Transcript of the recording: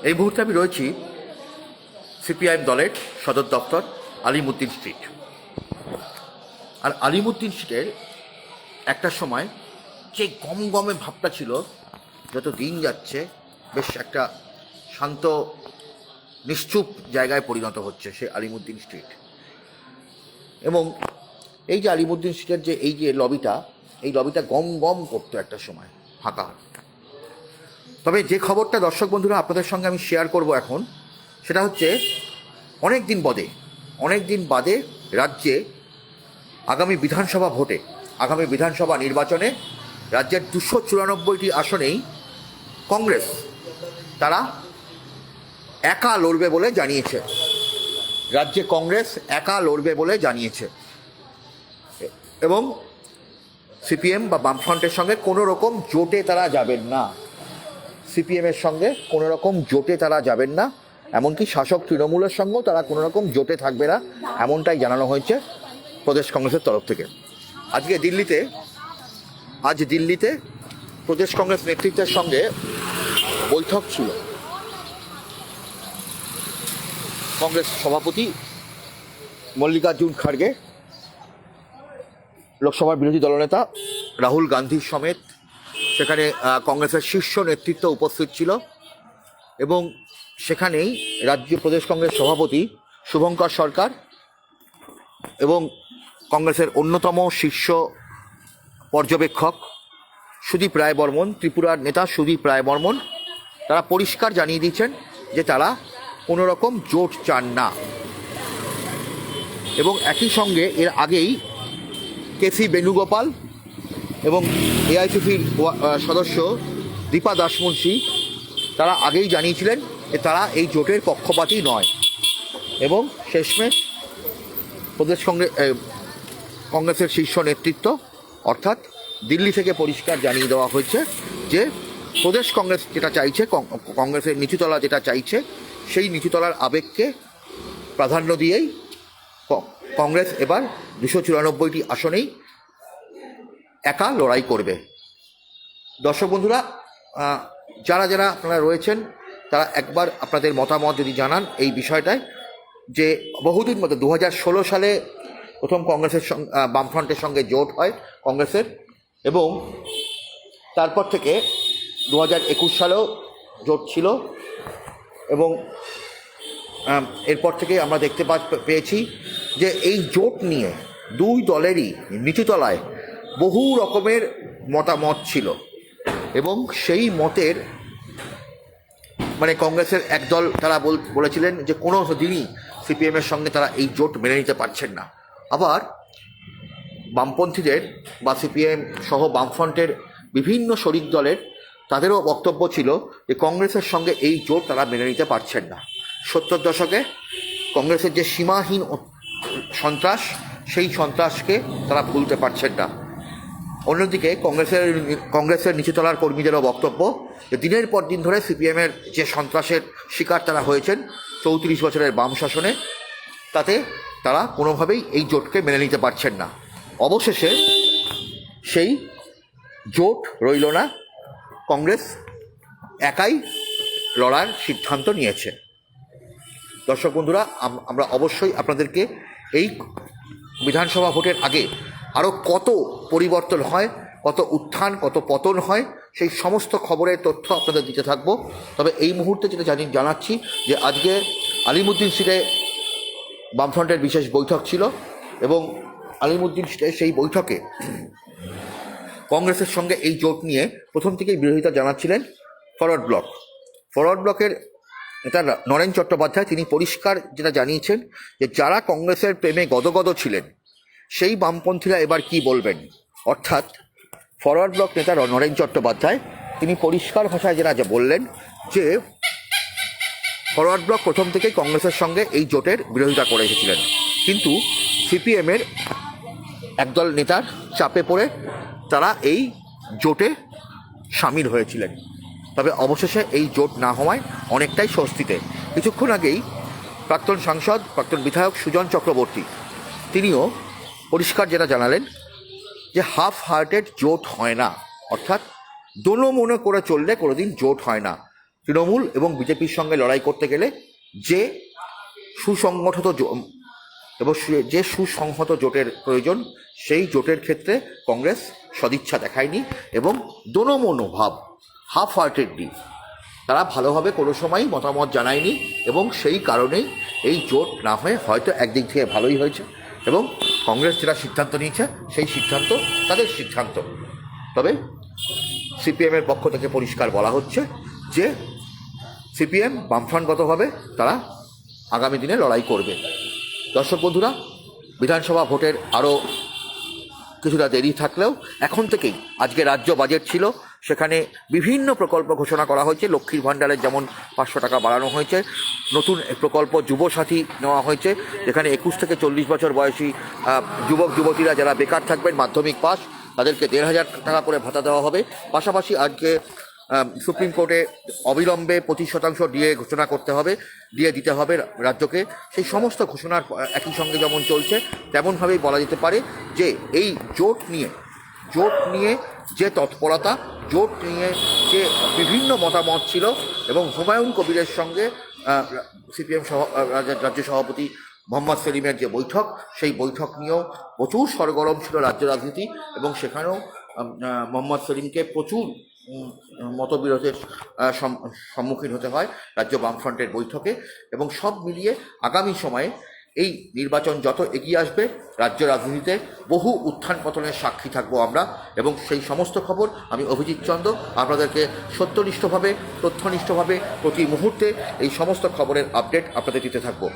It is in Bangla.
এই মুহূর্তে আমি রয়েছি সিপিআইএম দলের সদর দপ্তর আলিমুদ্দিন স্ট্রিট। আর আলিমুদ্দিন স্ট্রিটের একটা সময় যে গমগমে ভাবটা ছিল, যত দিন যাচ্ছে বেশ একটা শান্ত নিশ্চুপ জায়গায় পরিণত হচ্ছে সে আলিমুদ্দিন স্ট্রিট। এবং এই যে আলিমুদ্দিন স্ট্রিটের যে এই যে লবিটা, এই লবিটা গম গম করতো একটা সময় ফাঁকা। তবে যে খবরটা দর্শক বন্ধুরা আপনাদের সঙ্গে আমি শেয়ার করব এখন, সেটা হচ্ছে অনেক দিন বাদে রাজ্যে আগামী বিধানসভা নির্বাচনে রাজ্যের 294টি আসনেই কংগ্রেস তারা একা লড়বে বলে জানিয়েছে। রাজ্যে কংগ্রেস একা লড়বে বলে জানিয়েছে এবং সিপিএম বা বামফ্রন্টের সঙ্গে কোনো রকম জোটে তারা যাবেন না। সিপিএমের সঙ্গে কোনো রকম জোটে তারা যাবেন না, এমনকি শাসক তৃণমূলের সঙ্গেও তারা কোনো রকম জোটে থাকবে না, এমনটাই জানানো হয়েছে প্রদেশ কংগ্রেসের তরফ থেকে। আজ দিল্লিতে প্রদেশ কংগ্রেস নেতৃত্বের সঙ্গে বৈঠক ছিল। কংগ্রেস সভাপতি মল্লিকার্জুন খাড়গে, লোকসভার বিরোধী দলনেতা রাহুল গান্ধী সমেত সেখানে কংগ্রেসের শীর্ষ নেতৃত্ব উপস্থিত ছিল এবং সেখানেই রাজ্য প্রদেশ কংগ্রেস সভাপতি শুভঙ্কর সরকার এবং কংগ্রেসের অন্যতম শীর্ষ পর্যবেক্ষক সুদীপ রায় বর্মন, ত্রিপুরার নেতা সুদীপ রায় বর্মন, তারা পরিষ্কার জানিয়ে দিয়েছেন যে তারা কোনো রকম জোট চান না। এবং একই সঙ্গে এর আগেই কেসি বেণুগোপাল এবং এআইসিসির সদস্য দীপা দাসমুন্সি তারা আগেই জানিয়েছিলেন যে তারা এই জোটের পক্ষপাতী নয়। এবং শেষমেশ প্রদেশ কংগ্রেসের শীর্ষ নেতৃত্ব অর্থাৎ দিল্লি থেকে পরিষ্কার জানিয়ে দেওয়া হয়েছে যে প্রদেশ কংগ্রেস যেটা চাইছে, কংগ্রেসের নিচুতলা যেটা চাইছে, সেই নিচুতলার আবেগকে প্রাধান্য দিয়েই কংগ্রেস এবার 294টি আসনেই একা লড়াই করবে। দর্শক বন্ধুরা, যারা আপনারা রয়েছেন তারা একবার আপনাদের মতামত যদি জানান এই বিষয়টায়, যে বহুদিন মতো 2016 সালে প্রথম কংগ্রেসের বামফ্রন্টের সঙ্গে জোট হয় কংগ্রেসের, এবং তারপর থেকে 2021 সালেও জোট ছিল এবং এরপর থেকে আমরা দেখতে পেয়েছি যে এই জোট নিয়ে দুই দলেরই নিচুতলায় বহু রকমের মতামত ছিল এবং সেই মতের কংগ্রেসের একদল তারা বলেছিলেন যে কোনো দিনই সিপিএমের সঙ্গে তারা এই জোট মেনে নিতে পারছেন না। আবার বামপন্থীদের বা সিপিএম সহ বামফ্রন্টের বিভিন্ন শরিক দলের তাদেরও বক্তব্য ছিল যে কংগ্রেসের সঙ্গে এই জোট তারা মেনে নিতে পারছেন না। 70 দশকে কংগ্রেসের যে সীমাহীন সন্ত্রাস, সেই সন্ত্রাসকে তারা ভুলতে পারছেন না। অন্যদিকে কংগ্রেসের নিচুতলার কর্মীদেরও বক্তব্য যে দিনের পর দিন ধরে সিপিএমের যে সন্ত্রাসের শিকার তারা হয়েছেন 34 বছরের বাম শাসনে, তাতে তারা কোনোভাবেই এই জোটকে মেনে নিতে পারছেন না। অবশেষে সেই জোট রইল না, কংগ্রেস একাই লড়ার সিদ্ধান্ত নিয়েছে। দর্শক বন্ধুরা, আমরা অবশ্যই আপনাদেরকে এই বিধানসভা ভোটের আগে আরও কত পরিবর্তন হয়, কত উত্থান, কত পতন হয়, সেই সমস্ত খবরের তথ্য আপনাদের দিতে থাকবো। তবে এই মুহূর্তে যেটা জানাচ্ছি যে আজকে আলিমুদ্দিন স্ট্রিটে বামফ্রন্টের বিশেষ বৈঠক ছিল এবং আলিমুদ্দিন স্ট্রিটে সেই বৈঠকে কংগ্রেসের সঙ্গে এই জোট নিয়ে প্রথম থেকেই বিরোধিতা জানাচ্ছিলেন ফরওয়ার্ড ব্লকের নেতা নরেন চট্টোপাধ্যায়। তিনি পরিষ্কার যেটা জানিয়েছেন যে যারা কংগ্রেসের প্রেমে গদগদ ছিলেন সেই বামপন্থীরা এবার কি বলবেন। অর্থাৎ ফরওয়ার্ড ব্লক নেতা নরেন চট্টোপাধ্যায় তিনি পরিষ্কার ভাষায় যেটা বললেন যে ফরওয়ার্ড ব্লক প্রথম থেকেই কংগ্রেসের সঙ্গে এই জোটের বিরোধিতা করে এসেছিলেন, কিন্তু সিপিএমের একদল নেতার চাপে পড়ে তারা এই জোটে সামিল হয়েছিলেন। তবে অবশেষে এই জোট না হওয়ায় অনেকটাই স্বস্তিতে। কিছুক্ষণ আগেই প্রাক্তন সাংসদ, প্রাক্তন বিধায়ক সুজন চক্রবর্তী তিনিও পরিষ্কার যেটা জানালেন যে হাফ হার্টেড জোট হয় না, অর্থাৎ দোনো মনে করে চললে কোনোদিন জোট হয় না। তৃণমূল এবং বিজেপির সঙ্গে লড়াই করতে গেলে যে সুসংগঠিত এবং যে সুসংহত জোটের প্রয়োজন, সেই জোটের ক্ষেত্রে কংগ্রেস সদিচ্ছা দেখায়নি এবং দোনো মনোভাব হাফ হার্টেডলি তারা ভালোভাবে কোনো সময়ই মতামত জানায়নি এবং সেই কারণেই এই জোট না হয়ে হয়তো একদিক থেকে ভালোই হয়েছে এবং কংগ্রেস যেটা সিদ্ধান্ত নিয়েছে সেই সিদ্ধান্ত তাদের সিদ্ধান্ত। তবে সিপিএমের পক্ষ থেকে পরিষ্কার বলা হচ্ছে যে সিপিএম বামফ্রন্টগতভাবে তারা আগামী দিনে লড়াই করবে। দর্শক বন্ধুরা, বিধানসভা ভোটের আরও কিছুটা দেরি থাকলেও এখন থেকেই আজকে রাজ্য বাজেট ছিল, সেখানে বিভিন্ন প্রকল্প ঘোষণা করা হয়েছে। লক্ষ্মীর ভাণ্ডারের যেমন 500 টাকা বাড়ানো হয়েছে, নতুন প্রকল্প যুবসাথী নেওয়া হয়েছে, যেখানে 21 থেকে 40 বছর বয়সী যুবক যুবতীরা যারা বেকার থাকবেন মাধ্যমিক পাস তাদেরকে 1,500 টাকা করে ভাতা দেওয়া হবে। পাশাপাশি আজকে সুপ্রিম কোর্টে অবিলম্বে 25% ডিএ ঘোষণা করতে হবে, ডিএ দিতে হবে রাজ্যকে। সেই সমস্ত ঘোষণার একই সঙ্গে যেমন চলছে তেমনভাবেই বলা যেতে পারে যে এই জোট নিয়ে যে তৎপরতা, জোট নিয়ে যে বিভিন্ন মতামত ছিল এবং হুমায়ুন কবিরের সঙ্গে সিপিএম রাজ্য সভাপতি মোহাম্মদ সেলিমের যে বৈঠক, সেই বৈঠক নিয়েও প্রচুর সরগরম ছিল রাজ্য রাজনীতি এবং সেখানেও মোহাম্মদ সেলিমকে প্রচুর মতবিরোধের সম্মুখীন হতে হয় রাজ্য বামফ্রন্টের বৈঠকে। এবং সব মিলিয়ে আগামী সময়ে এই নির্বাচন যত এগিয়ে আসবে রাজ্য রাজনীতিতে বহু উত্থান পতনের সাক্ষী থাকবো আমরা এবং সেই সমস্ত খবর আমি অভিজিৎ চন্দ্র আপনাদেরকে সত্যনিষ্ঠভাবে তথ্যনিষ্ঠভাবে প্রতি মুহূর্তে এই সমস্ত খবরের আপডেট আপনাদের দিতে থাকবো।